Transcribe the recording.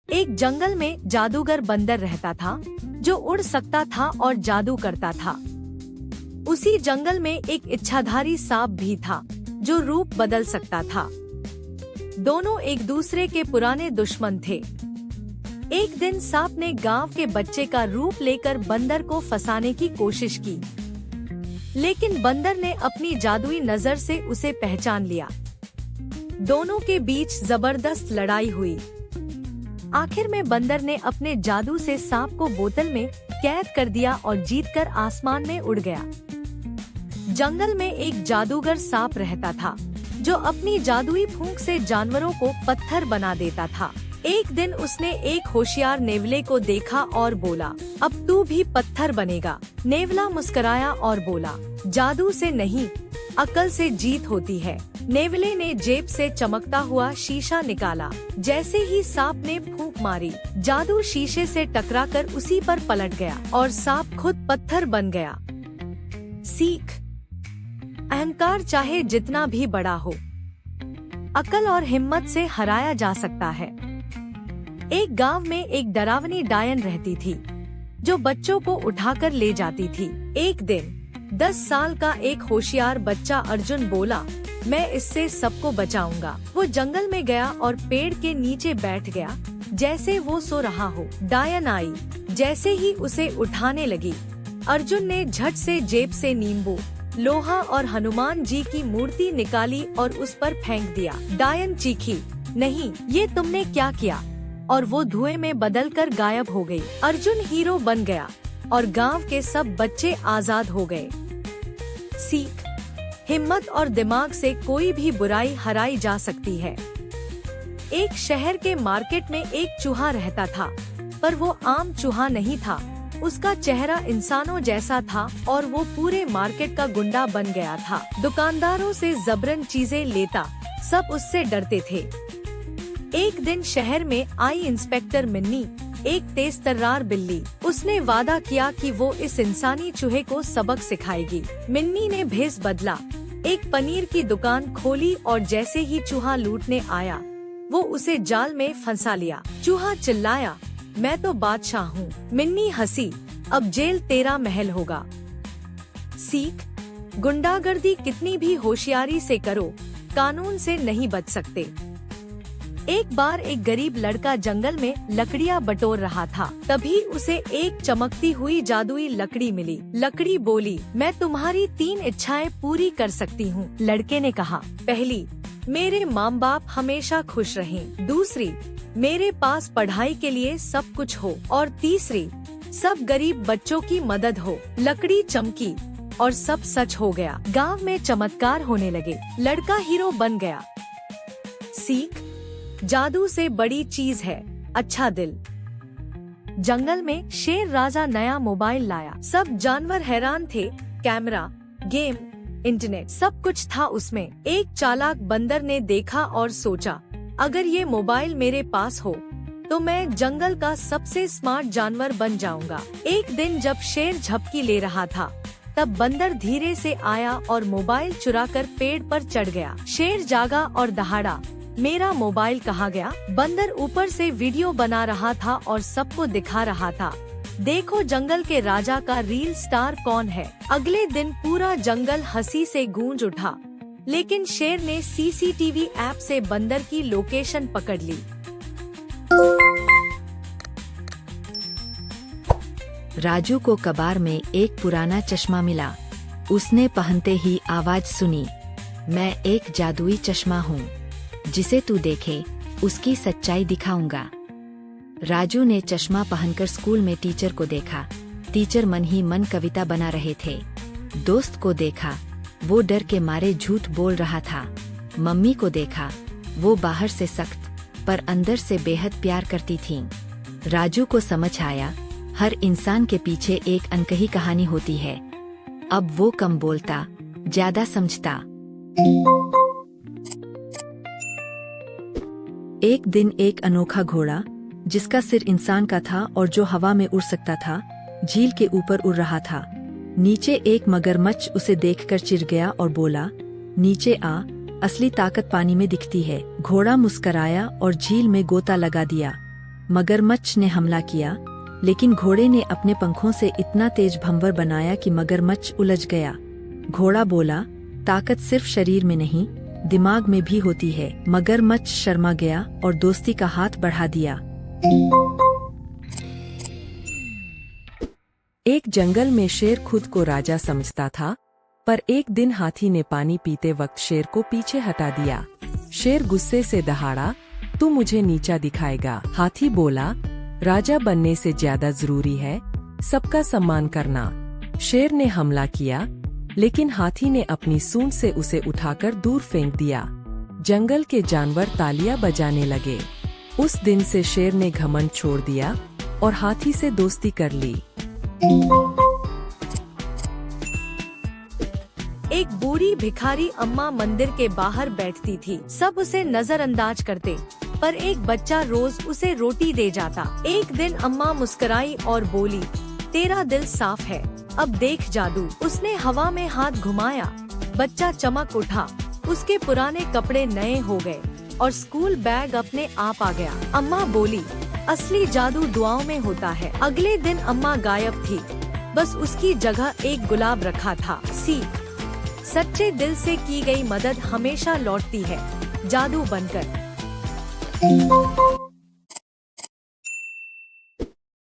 एक जंगल में जादूगर बंदर रहता था जो उड़ सकता था और जादू करता था। उसी जंगल में एक इच्छाधारी सांप भी था जो रूप बदल सकता था। दोनों एक दूसरे के पुराने दुश्मन थे। एक दिन सांप ने गांव के बच्चे का रूप लेकर बंदर को फंसाने की कोशिश की, लेकिन बंदर ने अपनी जादुई नजर से उसे पहचान लिया। दोनों के बीच जबरदस्त लड़ाई हुई। आखिर में बंदर ने अपने जादू से सांप को बोतल में कैद कर दिया और जीतकर आसमान में उड़ गया। जंगल में एक जादूगर सांप रहता था जो अपनी जादुई फूंक से जानवरों को पत्थर बना देता था। एक दिन उसने एक होशियार नेवले को देखा और बोला, अब तू भी पत्थर बनेगा। नेवला मुस्कुराया और बोला, जादू से नहीं, अकल से जीत होती है। नेवले ने जेब से चमकता हुआ शीशा निकाला। जैसे ही सांप ने फूंक मारी, जादू शीशे से टकराकर उसी पर पलट गया और सांप खुद पत्थर बन गया। सीख: अहंकार चाहे जितना भी बड़ा हो, अकल और हिम्मत से हराया जा सकता है। एक गांव में एक डरावनी डायन रहती थी जो बच्चों को उठाकर ले जाती थी। एक दिन 10 साल का एक होशियार बच्चा अर्जुन बोला, मैं इससे सबको बचाऊंगा। वो जंगल में गया और पेड़ के नीचे बैठ गया। जैसे वो सो रहा हो, डायन आई। जैसे ही उसे उठाने लगी, अर्जुन ने झट से जेब से नींबू, लोहा और हनुमान जी की मूर्ति निकाली और उस पर फेंक दिया। डायन चीखी, नहीं, ये तुमने क्या किया? और वो धुएं में बदलकर गायब हो गई। अर्जुन हीरो बन गया और गांव के सब बच्चे आजाद हो गए। सीख: हिम्मत और दिमाग से कोई भी बुराई हराई जा सकती है। एक शहर के मार्केट में एक चूहा रहता था, पर वो आम चूहा नहीं था। उसका चेहरा इंसानों जैसा था और वो पूरे मार्केट का गुंडा बन गया था। दुकानदारों से जबरन चीजें लेता, सब उससे डरते थे। एक दिन शहर में आई इंस्पेक्टर मिन्नी, एक तेज तर्रार बिल्ली। उसने वादा किया कि वो इस इंसानी चूहे को सबक सिखाएगी। मिन्नी ने भेष बदला, एक पनीर की दुकान खोली और जैसे ही चूहा लूटने आया, वो उसे जाल में फंसा लिया। चूहा चिल्लाया, मैं तो बादशाह हूँ। मिन्नी हंसी, अब जेल तेरा महल होगा। सीख: गुंडागर्दी कितनी भी होशियारी से करो, कानून से नहीं बच सकते। एक बार एक गरीब लड़का जंगल में लकड़ियाँ बटोर रहा था। तभी उसे एक चमकती हुई जादुई लकड़ी मिली। लकड़ी बोली, मैं तुम्हारी 3 इच्छाएं पूरी कर सकती हूँ। लड़के ने कहा, पहली, मेरे माँ बाप हमेशा खुश रहें। दूसरी, मेरे पास पढ़ाई के लिए सब कुछ हो। और तीसरी, सब गरीब बच्चों की मदद हो। लकड़ी चमकी और सब सच हो गया। गांव में चमत्कार होने लगे। लड़का हीरो बन गया। सीख: जादू से बड़ी चीज है अच्छा दिल। जंगल में शेर राजा नया मोबाइल लाया। सब जानवर हैरान थे। कैमरा, गेम, इंटरनेट, सब कुछ था उसमें। एक चालाक बंदर ने देखा और सोचा, अगर ये मोबाइल मेरे पास हो तो मैं जंगल का सबसे स्मार्ट जानवर बन जाऊंगा। एक दिन जब शेर झपकी ले रहा था, तब बंदर धीरे से आया और मोबाइल चुराकर पेड़ पर चढ़ गया। शेर जागा और दहाड़ा, मेरा मोबाइल कहाँ गया? बंदर ऊपर से वीडियो बना रहा था और सबको दिखा रहा था, देखो जंगल के राजा का रील स्टार कौन है। अगले दिन पूरा जंगल हंसी से गूंज उठा, लेकिन शेर ने सीसीटीवी ऐप से बंदर की लोकेशन पकड़ ली। राजू को कबार में एक पुराना चश्मा मिला। उसने पहनते ही आवाज सुनी, मैं एक जादुई चश्मा हूँ, जिसे तू देखे उसकी सच्चाई दिखाऊंगा। राजू ने चश्मा पहनकर स्कूल में टीचर को देखा। टीचर मन ही मन कविता बना रहे थे। दोस्त को देखा, वो डर के मारे झूठ बोल रहा था। मम्मी को देखा, वो बाहर से सख्त पर अंदर से बेहद प्यार करती थीं। राजू को समझ आया, हर इंसान के पीछे एक अनकही कहानी होती है। अब वो कम बोलता, ज्यादा समझता। एक दिन एक अनोखा घोड़ा, जिसका सिर इंसान का था और जो हवा में उड़ सकता था, झील के ऊपर उड़ रहा था। नीचे एक मगरमच्छ उसे देखकर चिढ़ गया और बोला, नीचे आ, असली ताकत पानी में दिखती है। घोड़ा मुस्कराया और झील में गोता लगा दिया। मगरमच्छ ने हमला किया, लेकिन घोड़े ने अपने पंखों से इतना तेज भंवर बनाया कि मगरमच्छ उलझ गया। घोड़ा बोला, ताकत सिर्फ शरीर में नहीं, दिमाग में भी होती है। मगरमच्छ शर्मा गया और दोस्ती का हाथ बढ़ा दिया। एक जंगल में शेर खुद को राजा समझता था, पर एक दिन हाथी ने पानी पीते वक्त शेर को पीछे हटा दिया। शेर गुस्से से दहाड़ा, तू मुझे नीचा दिखाएगा। हाथी बोला, राजा बनने से ज्यादा जरूरी है सबका सम्मान करना। शेर ने हमला किया, लेकिन हाथी ने अपनी सूंड से उसे उठाकर दूर फेंक दिया। जंगल के जानवर तालियां बजाने लगे। उस दिन से शेर ने घमंड छोड़ दिया और हाथी से दोस्ती कर ली। एक बूढ़ी भिखारी अम्मा मंदिर के बाहर बैठती थी। सब उसे नजरअंदाज करते, पर एक बच्चा रोज उसे रोटी दे जाता। एक दिन अम्मा मुस्कुराई और बोली, तेरा दिल साफ है, अब देख जादू। उसने हवा में हाथ घुमाया, बच्चा चमक उठा, उसके पुराने कपड़े नए हो गए और स्कूल बैग अपने आप आ गया। अम्मा बोली, असली जादू दुआओं में होता है। अगले दिन अम्मा गायब थी, बस उसकी जगह एक गुलाब रखा था। सीख, सच्चे दिल से की गई मदद हमेशा लौटती है, जादू बनकर।